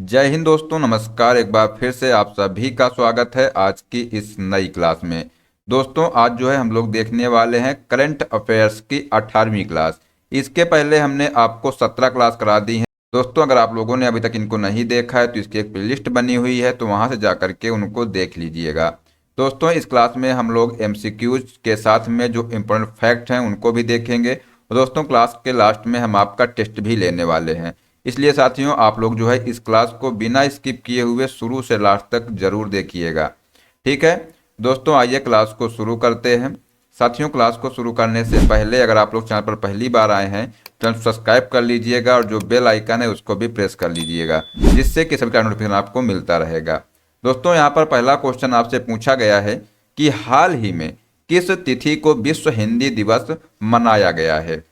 जय हिंद दोस्तों, नमस्कार। एक बार फिर से आप सभी का स्वागत है आज की इस नई क्लास में। दोस्तों आज जो है हम लोग देखने वाले हैं करंट अफेयर्स की 18वीं क्लास। इसके पहले हमने आपको 17 क्लास करा दी है। दोस्तों अगर आप लोगों ने अभी तक इनको नहीं देखा है तो इसकी एक प्लेलिस्ट बनी हुई है, तो वहां से जा करके उनको देख लीजिएगा। दोस्तों इस क्लास में हम लोग एमसीक्यूज के साथ में जो इम्पोर्टेंट फैक्ट हैं उनको भी देखेंगे। और दोस्तों क्लास के लास्ट में हम आपका टेस्ट भी लेने वाले हैं। इसलिए साथियों आप लोग जो है इस क्लास को बिना स्किप किए हुए शुरू से लास्ट तक जरूर देखिएगा। ठीक है दोस्तों, आइए क्लास को शुरू करते हैं। साथियों क्लास को शुरू करने से पहले अगर आप लोग चैनल पर पहली बार आए हैं तो सब्सक्राइब कर लीजिएगा और जो बेल आइकन है उसको भी प्रेस कर लीजिएगा, जिससे कि सभी का नोटिफिकेशन आपको मिलता रहेगा। दोस्तों यहाँ पर पहला क्वेश्चन आपसे पूछा गया है कि हाल ही में किस तिथि को विश्व हिंदी दिवस मनाया गया है।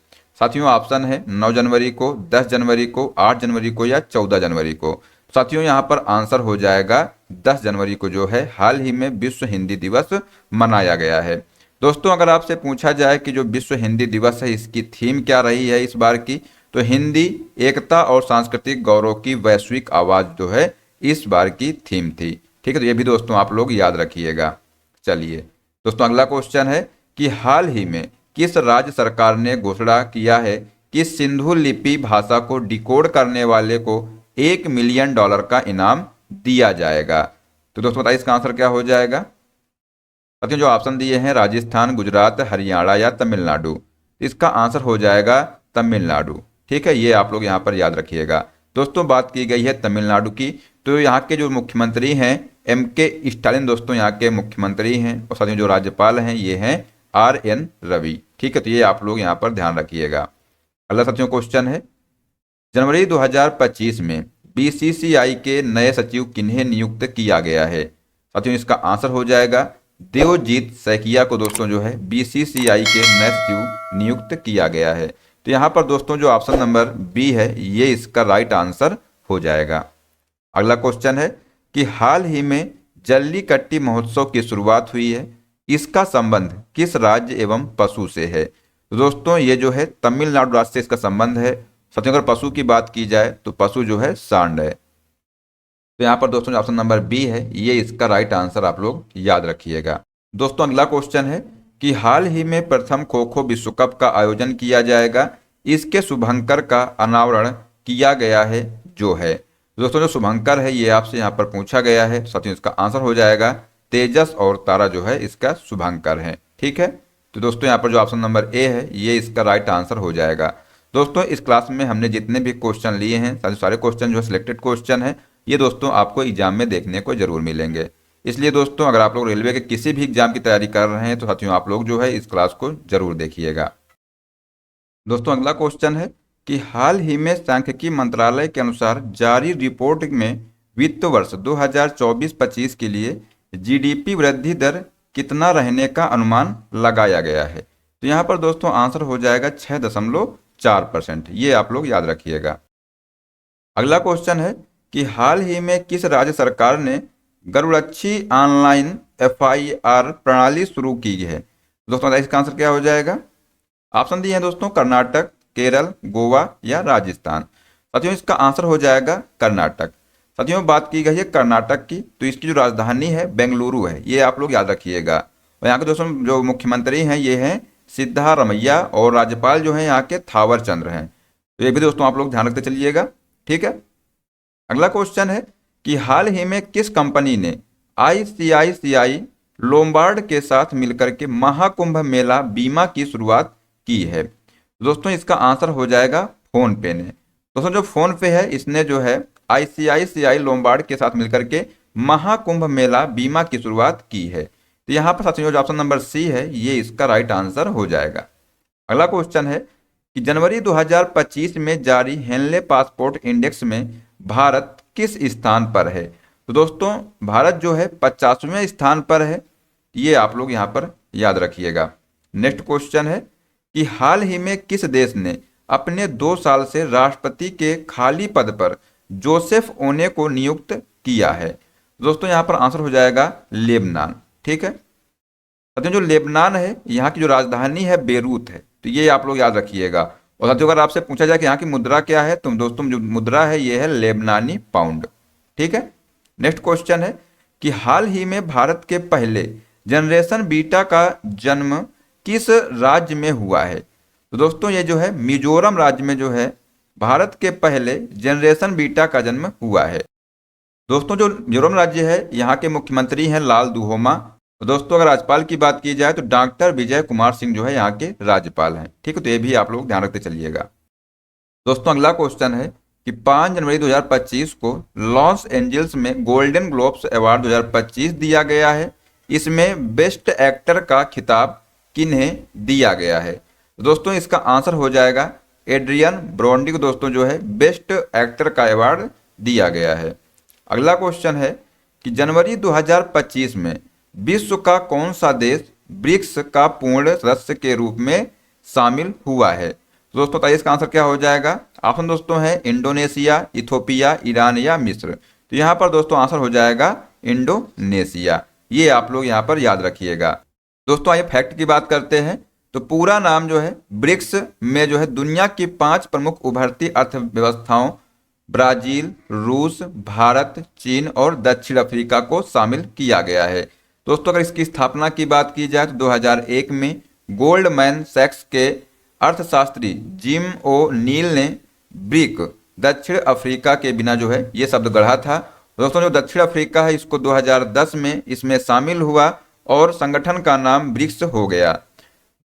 साथियों ऑप्शन है 9 जनवरी को, 10 जनवरी को, 8 जनवरी को या 14 जनवरी को। साथियों यहाँ पर आंसर हो जाएगा 10 जनवरी को जो है हाल ही में विश्व हिंदी दिवस मनाया गया है। दोस्तों अगर आपसे पूछा जाए कि जो विश्व हिंदी दिवस है इसकी थीम क्या रही है इस बार की, तो हिंदी एकता और सांस्कृतिक गौरव की वैश्विक आवाज जो है इस बार की थीम थी। ठीक है, तो ये भी दोस्तों आप लोग याद रखिएगा। चलिए दोस्तों अगला क्वेश्चन है कि हाल ही में किस राज्य सरकार ने घोषणा किया है कि सिंधु लिपि भाषा को डिकोड करने वाले को $1 मिलियन का इनाम दिया जाएगा। तो दोस्तों बताइए इसका आंसर क्या हो जाएगा। साथियों जो ऑप्शन दिए हैं राजस्थान, गुजरात, हरियाणा या तमिलनाडु, इसका आंसर हो जाएगा तमिलनाडु। ठीक है, ये आप लोग यहाँ पर याद रखिएगा। दोस्तों बात की गई है तमिलनाडु की, तो यहाँ के जो मुख्यमंत्री हैं MK स्टालिन दोस्तों यहाँ के मुख्यमंत्री हैं, और साथियों जो राज्यपाल हैं ये हैं RN रवि। ठीक है, तो ये आप लोग यहाँ पर ध्यान रखिएगा। अगला साथियों क्वेश्चन है जनवरी 2025 में BCCI के नए सचिव किन्हें नियुक्त किया गया है। साथियों इसका आंसर हो जाएगा देवजीत सैकिया को दोस्तों जो है BCCI के नए सचिव नियुक्त किया गया है। तो यहाँ पर दोस्तों जो ऑप्शन नंबर बी है ये इसका राइट आंसर हो जाएगा। अगला क्वेश्चन है कि हाल ही में जल्लीकट्टी महोत्सव की शुरुआत हुई है, इसका संबंध किस राज्य एवं पशु से है। तो दोस्तों ये जो है तमिलनाडु राज्य से इसका संबंध है। साथियों अगर पशु की बात की जाए तो पशु जो है सांड है। तो यहाँ पर दोस्तों ऑप्शन नंबर बी है ये इसका राइट आंसर आप लोग याद रखिएगा। दोस्तों अगला क्वेश्चन है कि हाल ही में प्रथम खो खो विश्व कप का आयोजन किया जाएगा, इसके शुभंकर का अनावरण किया गया है जो है। दोस्तों जो शुभंकर है ये आपसे यहाँ पर पूछा गया है। साथियों इसका आंसर हो जाएगा तेजस और तारा जो है इसका शुभंकर है। ठीक है, तो दोस्तों यहाँ पर जो ऑप्शन नंबर ए है ये इसका राइट आंसर हो जाएगा। दोस्तों इस क्लास में हमने जितने भी क्वेश्चन लिए हैं सारे क्वेश्चन जो है सिलेक्टेड क्वेश्चन है, ये दोस्तों आपको एग्जाम में देखने को जरूर मिलेंगे। इसलिए दोस्तों अगर आप लोग रेलवे के किसी भी एग्जाम की तैयारी कर रहे हैं तो साथियों आप लोग जो है इस क्लास को जरूर देखिएगा। दोस्तों अगला क्वेश्चन है कि हाल ही में सांख्यिकी मंत्रालय के अनुसार जारी रिपोर्ट में वित्त वर्ष 2024-25 के लिए GDP वृद्धि दर कितना रहने का अनुमान लगाया गया है। तो यहाँ पर दोस्तों आंसर हो जाएगा 6.4%। ये आप लोग याद रखिएगा। अगला क्वेश्चन है कि हाल ही में किस राज्य सरकार ने गरुड़च्छी ऑनलाइन FIR प्रणाली शुरू की है। दोस्तों इसका आंसर क्या हो जाएगा। ऑप्शन दिए हैं दोस्तों कर्नाटक, केरल, गोवा या राजस्थान। साथियों इसका आंसर हो जाएगा कर्नाटक। साथियों बात की गई है कर्नाटक की, तो इसकी जो राजधानी है बेंगलुरु है, ये आप लोग याद रखिएगा। और यहाँ के दोस्तों जो मुख्यमंत्री हैं ये हैं सिद्धारमैया और राज्यपाल जो हैं यहाँ के थावर चंद्र हैं। तो ये भी दोस्तों आप लोग ध्यान रखते चलिएगा। ठीक है, अगला क्वेश्चन है कि हाल ही में किस कंपनी ने ICICI लोम्बार्ड के साथ मिलकर के महाकुंभ मेला बीमा की शुरुआत की है। दोस्तों इसका आंसर हो जाएगा फोन पे ने। दोस्तों जो फोन पे है इसने जो है ICICI लोम्बार्ड के साथ मिलकर के महाकुंभ मेला बीमा की शुरुआत की है। तो यहाँ पर साथियों जो ऑप्शन नंबर सी है ये इसका राइट आंसर हो जाएगा। अगला क्वेश्चन है कि जनवरी 2025 में जारी हेनले पासपोर्ट इंडेक्स में भारत किस स्थान पर है। तो दोस्तों भारत जो है 50वें स्थान पर है, ये आप लोग यहाँ पर याद रखिएगा। नेक्स्ट क्वेश्चन है कि हाल ही में किस देश ने अपने 2 साल से राष्ट्रपति के खाली पद पर जोसेफ ओने को नियुक्त किया है। दोस्तों यहाँ पर आंसर हो जाएगा लेबनान। ठीक है, साथियों जो लेबनान है यहाँ की जो राजधानी है बेरूत है, तो ये आप लोग याद रखिएगा। और साथियों अगर आपसे पूछा जाए कि यहाँ की मुद्रा क्या है तो दोस्तों जो मुद्रा है ये है लेबनानी पाउंड। ठीक है। नेक्स्ट क्वेश्चन है कि हाल ही में भारत के पहले जनरेशन बीटा का जन्म किस राज्य में हुआ है? तो दोस्तों ये जो है मिजोरम राज्य में जो है भारत के पहले जनरेशन बीटा का जन्म हुआ है। दोस्तों जो मिजोरम राज्य है यहाँ के मुख्यमंत्री हैं लाल दुहोमा। तो दोस्तों अगर राज्यपाल की बात की जाए तो डॉक्टर विजय कुमार सिंह जो है यहाँ के राज्यपाल हैं। ठीक है, तो ये भी आप लोग ध्यान रखते चलिएगा। दोस्तों अगला क्वेश्चन है कि 5 जनवरी 2025 को लॉस एंजल्स में गोल्डन ग्लोब्स अवार्ड 2025 दिया गया है। इसमें बेस्ट एक्टर का खिताब किन्हें दिया गया है? तो दोस्तों इसका आंसर हो जाएगा एड्रियन ब्रोंडी को दोस्तों जो है बेस्ट एक्टर का अवार्ड दिया गया है। अगला क्वेश्चन है कि जनवरी 2025 में विश्व का कौन सा देश ब्रिक्स का पूर्ण सदस्य के रूप में शामिल हुआ है? तो दोस्तों बताइए इसका आंसर क्या हो जाएगा? ऑप्शन दोस्तों है इंडोनेशिया, इथोपिया, ईरान या मिस्र। तो यहाँ पर दोस्तों आंसर हो जाएगा इंडोनेशिया। ये आप लोग यहाँ पर याद रखिएगा। दोस्तों आइए फैक्ट की बात करते हैं। तो पूरा नाम जो है ब्रिक्स में जो है दुनिया की 5 प्रमुख उभरती अर्थव्यवस्थाओं ब्राजील, रूस, भारत, चीन और दक्षिण अफ्रीका को शामिल किया गया है। दोस्तों अगर इसकी स्थापना की बात की जाए तो 2001 में गोल्डमैन सैक्स के अर्थशास्त्री जिम ओ नील ने ब्रिक दक्षिण अफ्रीका के बिना जो है ये शब्द गढ़ा था। दोस्तों जो दक्षिण अफ्रीका है इसको 2010 में इसमें शामिल हुआ और संगठन का नाम ब्रिक्स हो गया।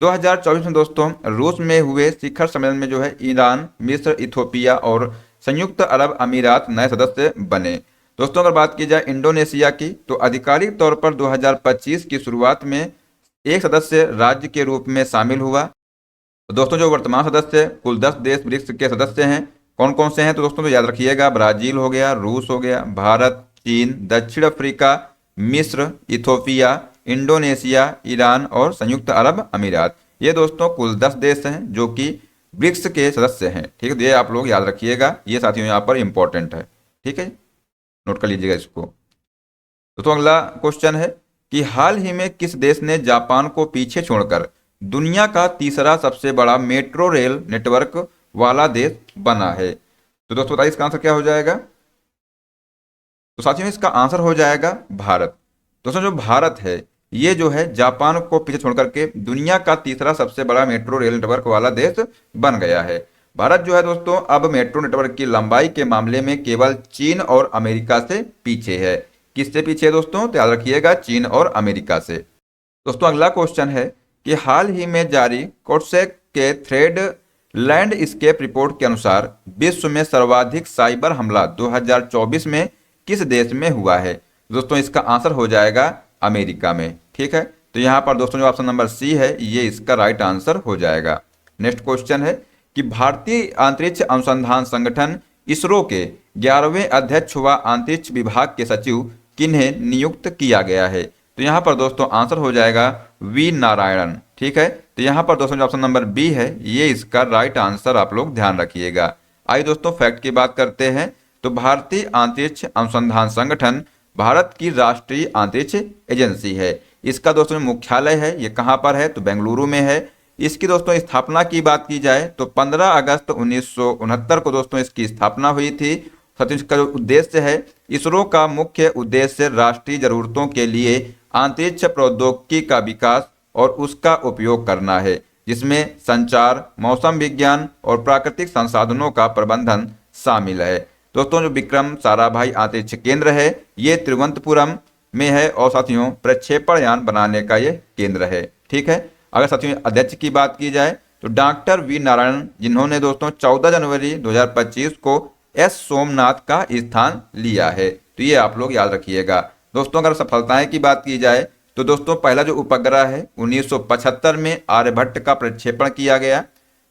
2024 में दोस्तों रूस में हुए शिखर सम्मेलन में जो है ईरान, मिस्र, इथोपिया और संयुक्त अरब अमीरात नए सदस्य बने। दोस्तों अगर बात की जाए इंडोनेशिया की तो आधिकारिक तौर पर 2025 की शुरुआत में एक सदस्य राज्य के रूप में शामिल हुआ। तो दोस्तों जो वर्तमान सदस्य कुल 10 देश ब्रिक्स के सदस्य हैं, कौन कौन से हैं? तो दोस्तों तो याद रखिएगा ब्राजील हो गया, रूस हो गया, भारत, चीन, दक्षिण अफ्रीका, मिस्र, इथोपिया, इंडोनेशिया, ईरान और संयुक्त अरब अमीरात। ये दोस्तों कुल 10 देश हैं जो कि ब्रिक्स के सदस्य हैं। ठीक है, तो ये आप लोग याद रखिएगा, ये साथियों यहाँ पर इंपॉर्टेंट है। ठीक है, नोट कर लीजिएगा इसको। तो अगला क्वेश्चन है कि हाल ही में किस देश ने जापान को पीछे छोड़कर दुनिया का तीसरा सबसे बड़ा मेट्रो रेल नेटवर्क वाला देश बना है? तो दोस्तों बताइए इसका आंसर क्या हो जाएगा? तो साथियों इसका आंसर हो जाएगा भारत। दोस्तों जो भारत है ये जो है जापान को पीछे छोड़ करके दुनिया का तीसरा सबसे बड़ा मेट्रो रेल नेटवर्क वाला देश बन गया है। भारत जो है दोस्तों अब मेट्रो नेटवर्क की लंबाई के मामले में केवल चीन और अमेरिका से पीछे है। किससे पीछे है दोस्तों? तो याद रखिएगा चीन और अमेरिका से। दोस्तों अगला क्वेश्चन है कि हाल ही में जारी कोटसेक के थ्रेड लैंडस्केप रिपोर्ट के अनुसार विश्व में सर्वाधिक साइबर हमला 2024 में किस देश में हुआ है? दोस्तों इसका आंसर हो जाएगा अमेरिका में। ठीक है, तो यहाँ पर दोस्तों जो ऑप्शन नंबर सी है ये इसका राइट आंसर हो जाएगा। नेक्स्ट क्वेश्चन है कि भारतीय अंतरिक्ष अनुसंधान संगठन इसरो के 11वें अध्यक्ष व अंतरिक्ष विभाग के सचिव किन्हें नियुक्त किया गया है? तो यहाँ पर दोस्तों आंसर हो जाएगा वी नारायणन। ठीक है, तो यहाँ पर दोस्तों जो ऑप्शन नंबर बी है ये इसका राइट आंसर आप लोग ध्यान रखिएगा। आइए दोस्तों फैक्ट की बात करते हैं। तो भारतीय अंतरिक्ष अनुसंधान संगठन भारत की राष्ट्रीय अंतरिक्ष एजेंसी है। इसका दोस्तों मुख्यालय है ये कहाँ पर है? तो बेंगलुरु में है। इसकी दोस्तों स्थापना की बात की जाए तो 15 अगस्त 1969 को दोस्तों इसकी स्थापना हुई थी। साथियों इसका जो उद्देश्य है इसरो का मुख्य उद्देश्य राष्ट्रीय जरूरतों के लिए अंतरिक्ष प्रौद्योगिकी का विकास और उसका उपयोग करना है, जिसमें संचार, मौसम विज्ञान और प्राकृतिक संसाधनों का प्रबंधन शामिल है। दोस्तों जो विक्रम साराभाई अंतरिक्ष केंद्र है ये तिरुवनंतपुरम में है और साथियों प्रक्षेपण यान बनाने का ये केंद्र है। ठीक है, अगर साथियों अध्यक्ष की बात की जाए तो डॉक्टर वी नारायण, जिन्होंने दोस्तों 14 जनवरी 2025 को एस सोमनाथ का स्थान लिया है। तो ये आप लोग याद रखिएगा। दोस्तों अगर सफलताएं की बात की जाए तो दोस्तों पहला जो उपग्रह है 1975 में आर्यभट्ट का प्रक्षेपण किया गया।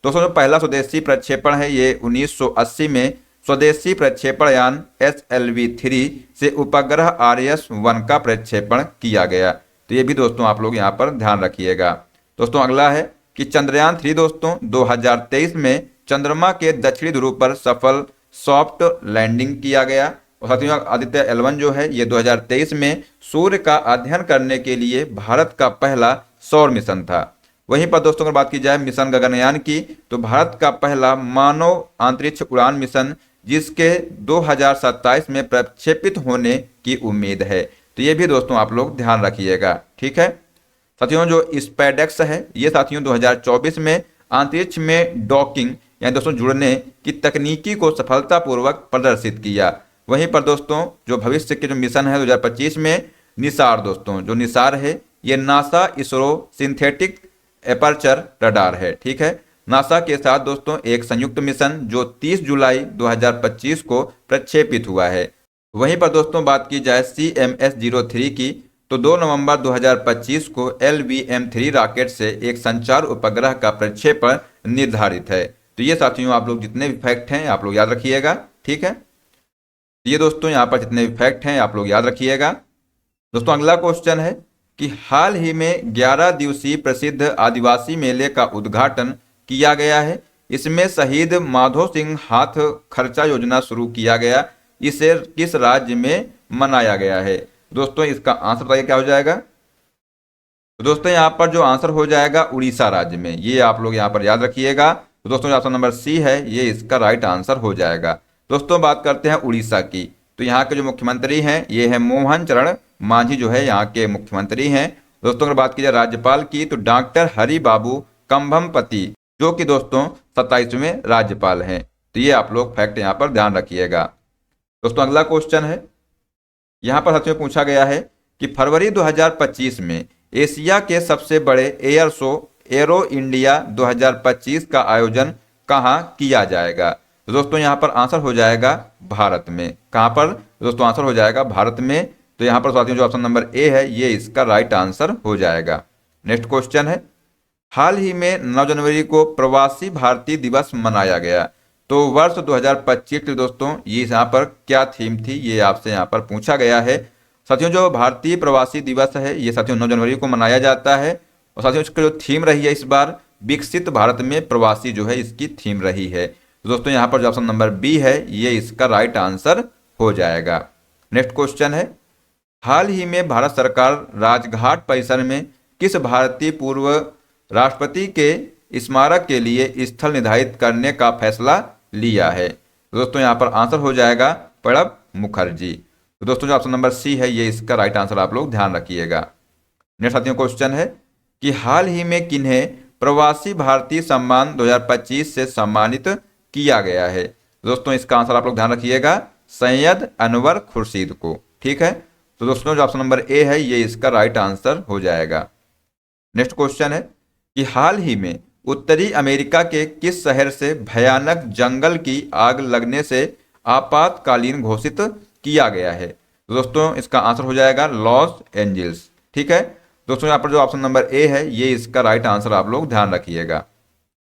दोस्तों जो पहला स्वदेशी प्रक्षेपण है ये 1980 में स्वदेशी प्रक्षेपण यान SLV-3 से उपग्रह RS-1 का प्रक्षेपण किया गया। तो ये भी दोस्तों आप लोग यहाँ पर ध्यान रखिएगा। दोस्तों अगला है कि चंद्रयान 3 दोस्तों 2023 में चंद्रमा के दक्षिणी ध्रुव पर सफल सॉफ्ट लैंडिंग किया गया। और साथियों आदित्य L1 जो है ये 2023 में सूर्य का अध्ययन करने के लिए भारत का पहला सौर मिशन था। वहीं पर दोस्तों अगर बात की जाए मिशन गगनयान की तो भारत का पहला मानव अंतरिक्ष उड़ान मिशन जिसके 2027 में प्रक्षेपित होने की उम्मीद है। तो ये भी दोस्तों आप लोग ध्यान रखिएगा, ठीक है साथियों। जो स्पेडेक्स है ये साथियों 2024 में अंतरिक्ष में डॉकिंग यानी दोस्तों जुड़ने की तकनीकी को सफलतापूर्वक प्रदर्शित किया। वहीं पर दोस्तों जो भविष्य के जो मिशन है 2025 में निसार, दोस्तों जो निसार है ये NASA ISRO synthetic aperture radar है, ठीक है। नासा के साथ दोस्तों एक संयुक्त मिशन जो 30 जुलाई 2025 को प्रक्षेपित हुआ है। वहीं पर दोस्तों बात की जाए CMS-03 की तो 2 नवंबर 2025 को LVM-3 रॉकेट से एक संचार उपग्रह का प्रक्षेपण निर्धारित है। तो ये साथियों आप लोग जितने भी फैक्ट हैं आप लोग याद रखिएगा, ठीक है। ये दोस्तों यहाँ पर जितने भी फैक्ट हैं आप लोग याद रखिएगा। दोस्तों अगला क्वेश्चन है कि हाल ही में 11 दिवसीय प्रसिद्ध आदिवासी मेले का उद्घाटन किया गया है। इसमें शहीद माधो सिंह हाथ खर्चा योजना शुरू किया गया। इसे किस राज्य में मनाया गया है? दोस्तों इसका आंसर बताइए क्या हो जाएगा। तो दोस्तों यहाँ पर जो आंसर हो जाएगा उड़ीसा राज्य में, ये आप लोग यहाँ पर याद रखिएगा। तो दोस्तों ऑप्शन नंबर सी है ये इसका राइट आंसर हो जाएगा। दोस्तों बात करते हैं उड़ीसा की, तो यहाँ के जो मुख्यमंत्री हैं ये है मोहन चरण मांझी जो है यहाँ के मुख्यमंत्री हैं। दोस्तों अगर बात की जाए राज्यपाल की तो डॉक्टर हरि बाबू कंभमपति जो कि दोस्तों 27वें राज्यपाल हैं। तो ये आप लोग फैक्ट यहाँ पर ध्यान रखिएगा। दोस्तों अगला क्वेश्चन है, यहाँ पर में पूछा गया है कि फरवरी 2025 में एशिया के सबसे बड़े एयर शो एरो इंडिया 2025 का आयोजन कहाँ किया जाएगा? तो दोस्तों यहाँ पर आंसर हो जाएगा भारत में। कहाँ पर दोस्तों आंसर हो जाएगा भारत में। तो यहाँ पर साथियों जो ऑप्शन नंबर ए है ये इसका राइट आंसर हो जाएगा। नेक्स्ट क्वेश्चन है, हाल ही में 9 जनवरी को प्रवासी भारतीय दिवस मनाया गया। तो वर्ष 2025 के दोस्तों ये यहाँ पर क्या थीम थी ये आपसे यहाँ पर पूछा गया है। साथियों जो भारतीय प्रवासी दिवस है ये साथियों 9 जनवरी को मनाया जाता है। और साथियों इसका जो थीम रही है इस बार विकसित भारत में प्रवासी जो है इसकी थीम रही है। तो दोस्तों यहाँ पर जो ऑप्शन नंबर बी है ये इसका राइट आंसर हो जाएगा। नेक्स्ट क्वेश्चन है, हाल ही में भारत सरकार राजघाट परिसर में किस भारतीय पूर्व राष्ट्रपति के स्मारक के लिए स्थल निर्धारित करने का फैसला लिया है? तो दोस्तों यहाँ पर आंसर हो जाएगा प्रणब मुखर्जी। तो दोस्तों जो ऑप्शन नंबर सी है ये इसका राइट आंसर आप लोग ध्यान रखिएगा। नेक्स्ट साथियों क्वेश्चन है कि हाल ही में किन्हें प्रवासी भारतीय सम्मान 2025 से सम्मानित किया गया है? दोस्तों इसका आंसर आप लोग ध्यान रखिएगा, सैयद अनवर खुर्शीद को, ठीक है। तो दोस्तों जो ऑप्शन नंबर ए है ये इसका राइट आंसर हो जाएगा। नेक्स्ट क्वेश्चन है कि हाल ही में उत्तरी अमेरिका के किस शहर से भयानक जंगल की आग लगने से आपातकालीन घोषित किया गया है? तो दोस्तों इसका आंसर हो जाएगा लॉस एंजल्स, ठीक है। दोस्तों यहाँ पर जो ऑप्शन नंबर ए है ये इसका राइट आंसर आप लोग ध्यान रखिएगा।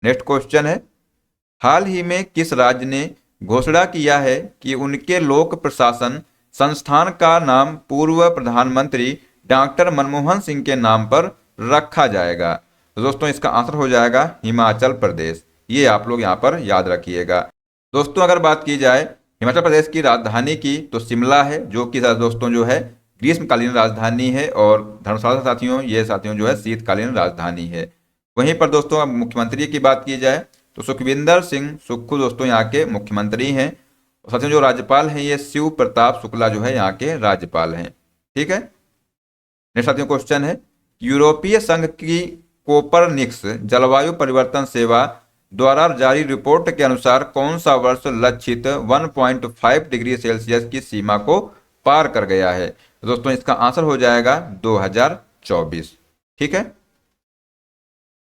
नेक्स्ट क्वेश्चन है, हाल ही में किस राज्य ने घोषणा किया है कि उनके लोक प्रशासन संस्थान का नाम पूर्व प्रधानमंत्री डॉक्टर मनमोहन सिंह के नाम पर रखा जाएगा? तो दोस्तों इसका आंसर हो जाएगा हिमाचल प्रदेश। ये आप लोग यहाँ पर याद रखिएगा। दोस्तों अगर बात की जाए हिमाचल प्रदेश की राजधानी की तो शिमला है जो कि दोस्तों जो है ग्रीष्मकालीन राजधानी है, और धर्मशाला साथियों ये साथियों जो है शीतकालीन राजधानी है। वहीं पर दोस्तों अब मुख्यमंत्री की बात की जाए तो सुखविंदर सिंह सुक्खू दोस्तों यहाँ के मुख्यमंत्री हैं। साथियों जो राज्यपाल हैं ये शिव प्रताप शुक्ला जो है यहाँ के राज्यपाल हैं, ठीक है। नेक्स्ट साथियों क्वेश्चन है, यूरोपीय संघ की कोपरनिक्स जलवायु परिवर्तन सेवा द्वारा जारी रिपोर्ट के अनुसार कौन सा वर्ष लक्षित 1.5 डिग्री सेल्सियस की सीमा को पार कर गया है? दोस्तों इसका आंसर हो जाएगा 2024, ठीक है।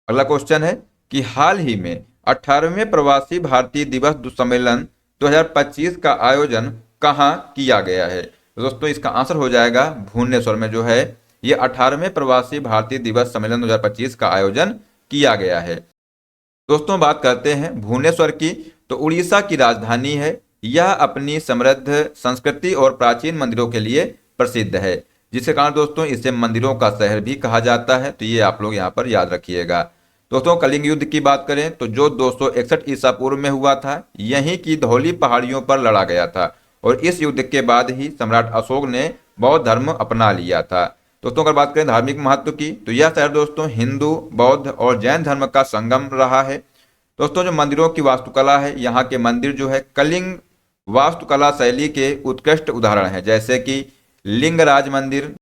अगला क्वेश्चन है कि हाल ही में 18वें प्रवासी भारतीय दिवस सम्मेलन 2025 का आयोजन कहाँ किया गया है? दोस्तों इसका आंसर हो जाएगा भुवनेश्वर में जो है ये 18वें प्रवासी भारतीय दिवस सम्मेलन 2025 का आयोजन किया गया है। दोस्तों बात करते हैं भुवनेश्वर की, तो उड़ीसा की राजधानी है। यह अपनी समृद्ध संस्कृति और प्राचीन मंदिरों के लिए प्रसिद्ध है, जिसके कारण दोस्तों इसे मंदिरों का शहर भी कहा जाता है। तो ये आप लोग यहाँ पर याद रखिएगा। दोस्तों कलिंग युद्ध की बात करें तो जो 261 ईसा पूर्व में हुआ था यहीं की धौली पहाड़ियों पर लड़ा गया था, और इस युद्ध के बाद ही सम्राट अशोक ने बौद्ध धर्म अपना लिया था। दोस्तों अगर बात करें धार्मिक महत्व की तो यह शहर दोस्तों हिंदू, बौद्ध और जैन धर्म का संगम रहा है। दोस्तों जो मंदिरों की वास्तुकला है यहाँ के मंदिर जो है कलिंग वास्तुकला शैली के उत्कृष्ट उदाहरण हैं, जैसे कि लिंगराज मंदिर,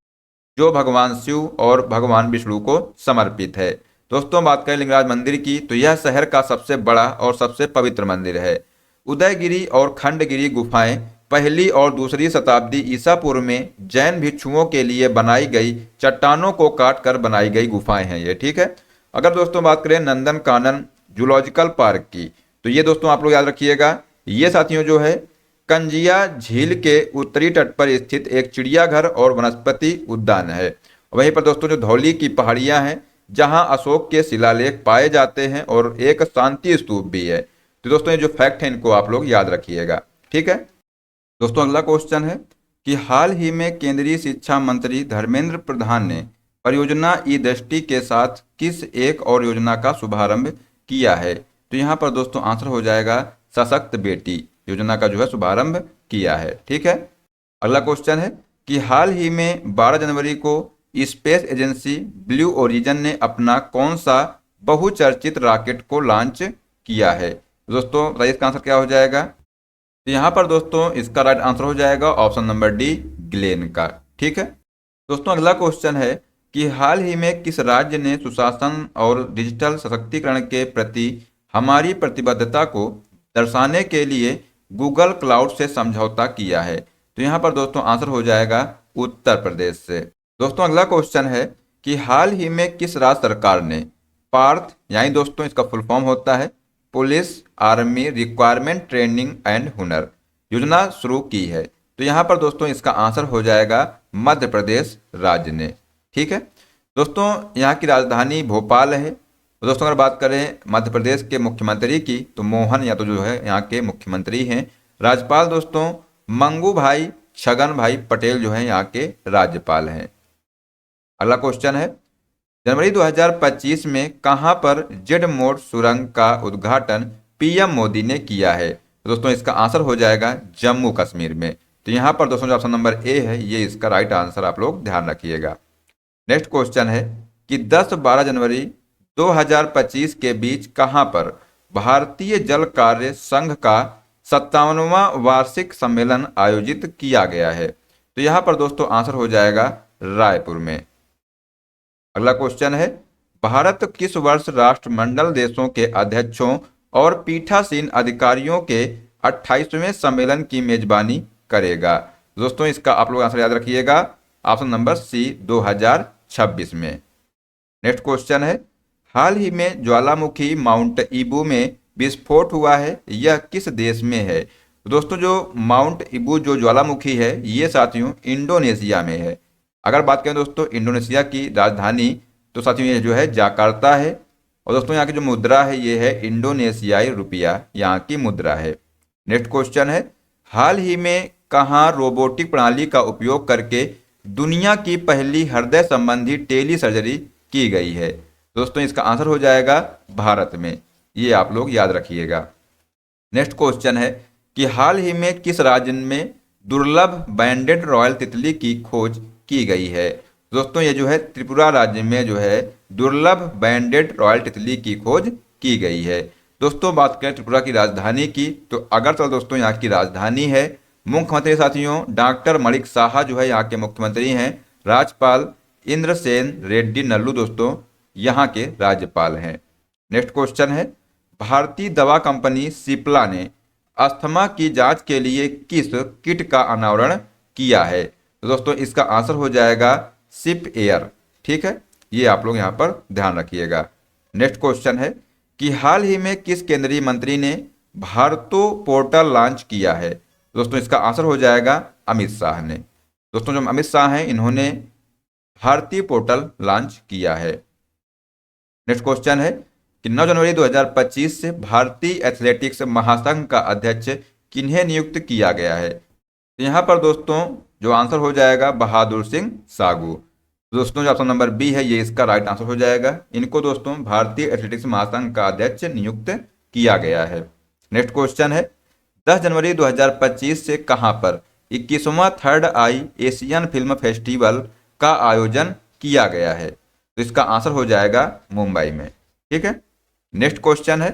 जो भगवान शिव और भगवान विष्णु को समर्पित है। दोस्तों बात करें लिंगराज मंदिर की, तो यह शहर का सबसे बड़ा और सबसे पवित्र मंदिर है। उदयगिरी और खंडगिरी गुफाएं पहली और दूसरी शताब्दी ईसा पूर्व में जैन भिक्षुओं के लिए बनाई गई चट्टानों को काट कर बनाई गई गुफाएं हैं ये, ठीक है। अगर दोस्तों बात करें नंदन कानन जूलॉजिकल पार्क की, तो ये दोस्तों आप लोग याद रखिएगा, ये साथियों जो है कंजिया झील के उत्तरी तट पर स्थित एक चिड़ियाघर और वनस्पति उद्यान है। वहीं पर दोस्तों जो धौली की पहाड़ियां हैं, जहां अशोक के शिलालेख पाए जाते हैं और एक शांति स्तूप भी है। तो दोस्तों ये जो फैक्ट है इनको आप लोग याद रखिएगा, ठीक है। दोस्तों अगला क्वेश्चन है कि हाल ही में केंद्रीय शिक्षा मंत्री धर्मेंद्र प्रधान ने परियोजना ई दृष्टि के साथ किस एक और योजना का शुभारंभ किया है? तो यहाँ पर दोस्तों आंसर हो जाएगा सशक्त बेटी योजना का जो है शुभारंभ किया है, ठीक है। अगला क्वेश्चन है कि हाल ही में 12 जनवरी को स्पेस एजेंसी ब्लू ओरिजिन ने अपना कौन सा बहुचर्चित रॉकेट को लॉन्च किया है? दोस्तों बताइए इसका आंसर क्या हो जाएगा? तो यहाँ पर दोस्तों इसका राइट आंसर हो जाएगा ऑप्शन नंबर डी, ग्लेन का, ठीक है। दोस्तों अगला क्वेश्चन है कि हाल ही में किस राज्य ने सुशासन और डिजिटल सशक्तिकरण के प्रति हमारी प्रतिबद्धता को दर्शाने के लिए गूगल क्लाउड से समझौता किया है? तो यहाँ पर दोस्तों आंसर हो जाएगा उत्तर प्रदेश से। दोस्तों अगला क्वेश्चन है कि हाल ही में किस राज्य सरकार ने पार्थ, यानी दोस्तों इसका फुल फॉर्म होता है police army requirement training and हुनर, योजना शुरू की है? तो यहाँ पर दोस्तों इसका आंसर हो जाएगा मध्य प्रदेश राज्य ने, ठीक है। दोस्तों यहाँ की राजधानी भोपाल है। तो दोस्तों अगर बात करें मध्य प्रदेश के मुख्यमंत्री की, तो मोहन यादव जो है यहाँ के मुख्यमंत्री हैं। राज्यपाल दोस्तों मंगू भाई छगन भाई पटेल जो है यहाँ के राज्यपाल हैं। अगला क्वेश्चन है जनवरी 2025 में कहां पर जेड मोड सुरंग का उद्घाटन पीएम मोदी ने किया है? तो दोस्तों इसका आंसर हो जाएगा जम्मू कश्मीर में। तो यहां पर दोस्तों जो ऑप्शन नंबर ए है ये इसका राइट आंसर आप लोग ध्यान रखिएगा। नेक्स्ट क्वेश्चन है कि 10-12 जनवरी 2025 के बीच कहां पर भारतीय जल कार्य संघ का 57वां वार्षिक सम्मेलन आयोजित किया गया है? तो यहां पर दोस्तों आंसर हो जाएगा रायपुर में। अगला क्वेश्चन है भारत किस वर्ष राष्ट्रमंडल देशों के अध्यक्षों और पीठासीन अधिकारियों के 28वें सम्मेलन की मेजबानी करेगा? दोस्तों इसका आप लोग आंसर याद रखिएगा, ऑप्शन नंबर सी 2026 में। नेक्स्ट क्वेश्चन है हाल ही में ज्वालामुखी माउंट ईबू में विस्फोट हुआ है, यह किस देश में है? दोस्तों जो माउंट ईबू जो ज्वालामुखी है ये साथियों इंडोनेशिया में है। अगर बात करें दोस्तों इंडोनेशिया की राजधानी, तो साथियों ये जो है जाकार्ता है। और दोस्तों यहाँ की जो मुद्रा है ये है इंडोनेशियाई रुपया, यहाँ की मुद्रा है। नेक्स्ट क्वेश्चन है हाल ही में कहाँ रोबोटिक प्रणाली का उपयोग करके दुनिया की पहली हृदय संबंधी टेली सर्जरी की गई है? दोस्तों इसका आंसर हो जाएगा भारत में, ये आप लोग याद रखिएगा। नेक्स्ट क्वेश्चन है कि हाल ही में किस राज्य में दुर्लभ बैंडेड रॉयल तितली की खोज की गई है? दोस्तों ये जो है त्रिपुरा राज्य में जो है दुर्लभ बैंडेड रॉयल तितली की खोज की गई है। दोस्तों बात करें त्रिपुरा की राजधानी की, तो अगरतला दोस्तों यहाँ की राजधानी है। मुख्यमंत्री साथियों डॉक्टर मणिक साहा जो है यहाँ के मुख्यमंत्री हैं। राज्यपाल इंद्रसेन रेड्डी नल्लू दोस्तों यहाँ के राज्यपाल हैं। नेक्स्ट क्वेश्चन है भारतीय दवा कंपनी सिप्ला ने अस्थमा की जांच के लिए किस किट का अनावरण किया है? तो दोस्तों इसका आंसर हो जाएगा सिप एयर, ठीक है, ये आप लोग यहाँ पर ध्यान रखिएगा। नेक्स्ट क्वेश्चन है कि हाल ही में किस केंद्रीय मंत्री ने भारतो पोर्टल लॉन्च किया है? दोस्तों इसका आंसर हो जाएगा अमित शाह ने। दोस्तों जो अमित शाह हैं इन्होंने भारतीय पोर्टल लॉन्च किया है। नेक्स्ट क्वेश्चन है कि 9 जनवरी 2025 से भारतीय एथलेटिक्स महासंघ का अध्यक्ष किन्हें नियुक्त किया गया है? तो यहाँ पर दोस्तों जो आंसर हो जाएगा बहादुर सिंह सागू। दोस्तों जो ऑप्शन नंबर बी है ये इसका राइट आंसर हो जाएगा। इनको दोस्तों भारतीय एथलेटिक्स महासंघ का अध्यक्ष नियुक्त किया गया है। नेक्स्ट क्वेश्चन है 10 जनवरी 2025 से कहां पर 21वां थर्ड आई एशियन फिल्म फेस्टिवल का आयोजन किया गया है? तो इसका आंसर हो जाएगा मुंबई में, ठीक है। नेक्स्ट क्वेश्चन है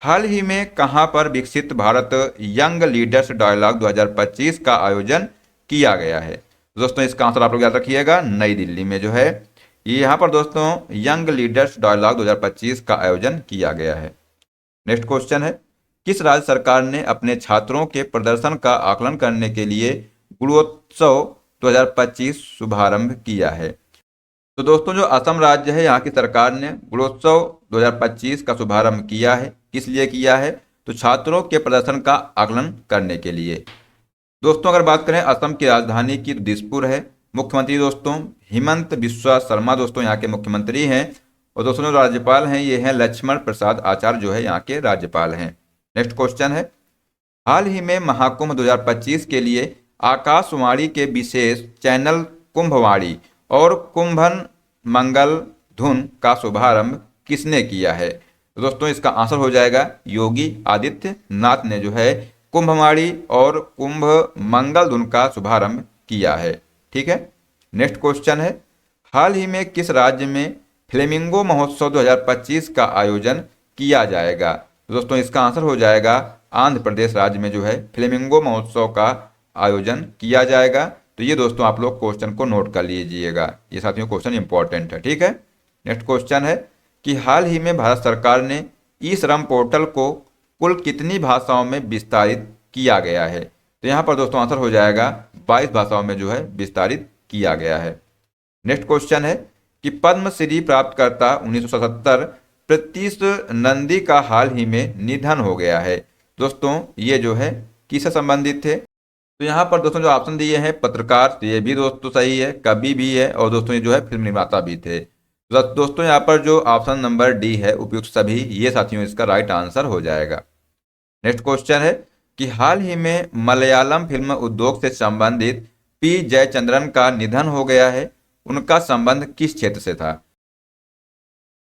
हाल ही में कहां पर विकसित भारत यंग लीडर्स डायलॉग 2025 का आयोजन किया गया है? दोस्तों इसका आंसर आप लोग याद रखिएगा, नई दिल्ली में जो है ये यहाँ पर दोस्तों यंग लीडर्स डायलॉग 2025 का आयोजन किया गया है। नेक्स्ट क्वेश्चन है, किस राज्य सरकार ने अपने छात्रों के प्रदर्शन का आकलन करने के लिए गुणोत्सव 2025 शुभारंभ किया है? तो दोस्तों जो असम राज्य है यहाँ की सरकार ने गुणोत्सव 2025 का शुभारंभ किया है। किस लिए किया है? तो छात्रों के प्रदर्शन का आकलन करने के लिए। दोस्तों अगर बात करें असम की राजधानी की तो दिसपुर है। मुख्यमंत्री दोस्तों हिमंत बिस्वा शर्मा दोस्तों यहाँ के मुख्यमंत्री हैं। और दोस्तों जो राज्यपाल हैं ये हैं लक्ष्मण प्रसाद आचार्य जो है यहाँ के राज्यपाल हैं। नेक्स्ट क्वेश्चन है, हाल ही में महाकुंभ 2025 के लिए आकाशवाणी के विशेष चैनल कुंभवाणी और कुंभन मंगल धुन का शुभारंभ किसने किया है? तो दोस्तों इसका आंसर हो जाएगा योगी आदित्यनाथ ने जो है कुंभवाणी और कुंभ मंगल धुन का शुभारंभ किया है। ठीक है। नेक्स्ट क्वेश्चन है, हाल ही में किस राज्य में फ्लेमिंगो महोत्सव 2025 का आयोजन किया जाएगा? तो दोस्तों इसका आंसर हो जाएगा आंध्र प्रदेश राज्य में जो है फ्लेमिंगो महोत्सव का आयोजन किया जाएगा। तो ये दोस्तों आप लोग क्वेश्चन को नोट कर लीजिएगा, ये साथियों क्वेश्चन इंपॉर्टेंट है। ठीक है। नेक्स्ट क्वेश्चन है कि हाल ही में भारत सरकार ने ई श्रम पोर्टल को कुल कितनी भाषाओं में विस्तारित किया गया है? तो यहाँ पर दोस्तों आंसर हो जाएगा 22 भाषाओं में जो है विस्तारित किया गया है। नेक्स्ट क्वेश्चन है कि पद्मश्री प्राप्तकर्ता 1977 प्रतीश नंदी का हाल ही में निधन हो गया है। दोस्तों ये जो है किससे संबंधित थे? तो यहाँ पर दोस्तों जो ऑप्शन दिए हैं पत्रकार, तो ये भी दोस्तों सही है, कवि भी है और दोस्तों ये जो है फिल्म निर्माता भी थे। दोस्तों यहाँ पर जो ऑप्शन नंबर डी है उपयुक्त सभी, ये साथियों इसका राइट आंसर हो जाएगा। नेक्स्ट क्वेश्चन है कि हाल ही में मलयालम फिल्म उद्योग से संबंधित पी जयचंद्रन का निधन हो गया है, उनका संबंध किस क्षेत्र से था?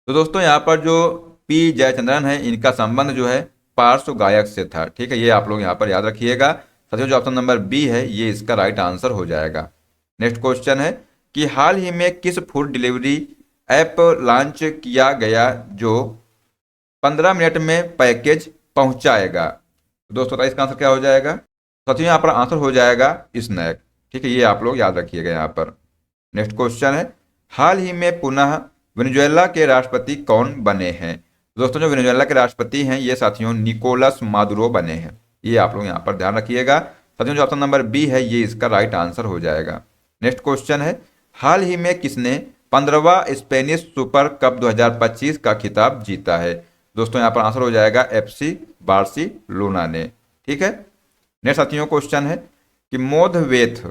तो दोस्तों यहाँ पर जो पी जयचंद्रन है इनका संबंध जो है पार्श्व गायक से था। ठीक है, ये आप लोग यहाँ पर याद रखिएगा। साथियों जो ऑप्शन नंबर बी है ये इसका राइट आंसर हो जाएगा। नेक्स्ट क्वेश्चन है कि हाल ही में किस फूड डिलीवरी ऐप लॉन्च किया गया जो 15 मिनट में पैकेज पहुंचाएगा? दोस्तों इसका आंसर क्या हो जाएगा? साथियों यहाँ पर आंसर हो जाएगा स्नैक। ठीक है, ये आप लोग याद रखिएगा यहाँ पर। नेक्स्ट क्वेश्चन है, हाल ही में पुनः वेनेजुएला के राष्ट्रपति कौन बने हैं? दोस्तों जो वेनेजुएला के राष्ट्रपति हैं ये साथियों निकोलस मादुरो बने हैं, ये आप लोग यहाँ पर ध्यान रखिएगा। साथियों जो ऑप्शन नंबर बी है ये इसका राइट आंसर हो जाएगा। नेक्स्ट क्वेश्चन है, हाल ही में किसने 15वां स्पेनिश सुपर कप 2025 का खिताब जीता है? दोस्तों यहाँ पर आंसर हो जाएगा FC बार्सिलोना ने। ठीक है। नेक्स्ट साथियों क्वेश्चन है कि मोधवेथ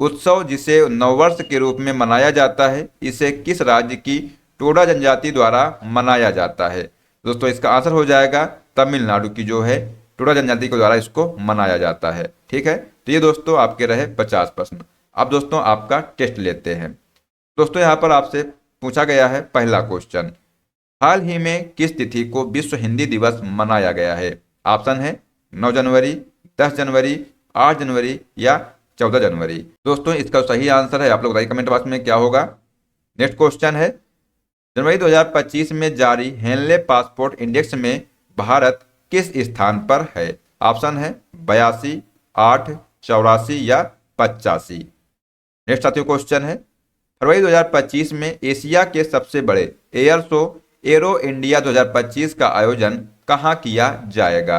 उत्सव जिसे नववर्ष के रूप में मनाया जाता है इसे किस राज्य की टोडा जनजाति द्वारा मनाया जाता है? दोस्तों इसका आंसर हो जाएगा तमिलनाडु की जो है टोडा जनजाति के द्वारा इसको मनाया जाता है। ठीक है, तो ये दोस्तों आपके रहे 50 प्रश्न। अब दोस्तों आपका टेस्ट लेते हैं। दोस्तों यहाँ पर आपसे पूछा गया है पहला क्वेश्चन, हाल ही में किस तिथि को विश्व हिंदी दिवस मनाया गया है? ऑप्शन है 9 जनवरी, 10 जनवरी, 8 जनवरी या 14 जनवरी। दोस्तों इसका सही आंसर है, आप लोग बताइए कमेंट बॉक्स में क्या होगा। नेक्स्ट क्वेश्चन है, जनवरी 2025 में जारी हेनले पासपोर्ट इंडेक्स में भारत किस स्थान पर है? ऑप्शन है 82, 8, 84 या 85। नेक्स्ट साथियों क्वेश्चन है, फरवरी 2025 में एशिया के सबसे बड़े एयर शो एरो इंडिया 2025 का आयोजन कहाँ किया जाएगा?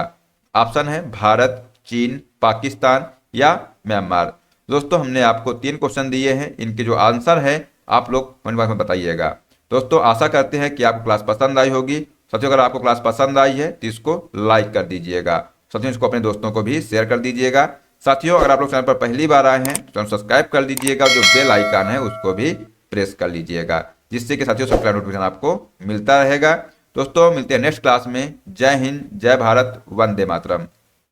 ऑप्शन है भारत, चीन, पाकिस्तान या म्यांमार। दोस्तों हमने आपको 3 क्वेश्चन दिए हैं, इनके जो आंसर है आप लोग कमेंट बॉक्स में बताइएगा। दोस्तों आशा करते हैं कि आपको क्लास पसंद आई होगी। साथियों अगर आपको क्लास पसंद आई है तो इसको लाइक कर दीजिएगा। साथियों इसको अपने दोस्तों को भी शेयर कर दीजिएगा। साथियों अगर आप लोग चैनल पर पहली बार आए हैं तो चैनल सब्सक्राइब कर लीजिएगा, जो बेल आइकन है उसको भी प्रेस कर लीजिएगा, जिससे कि साथियों सब्सक्राइब नोटिफिकेशन आपको मिलता रहेगा। दोस्तों मिलते हैं नेक्स्ट क्लास में। जय हिंद, जय भारत, वंदे मातरम।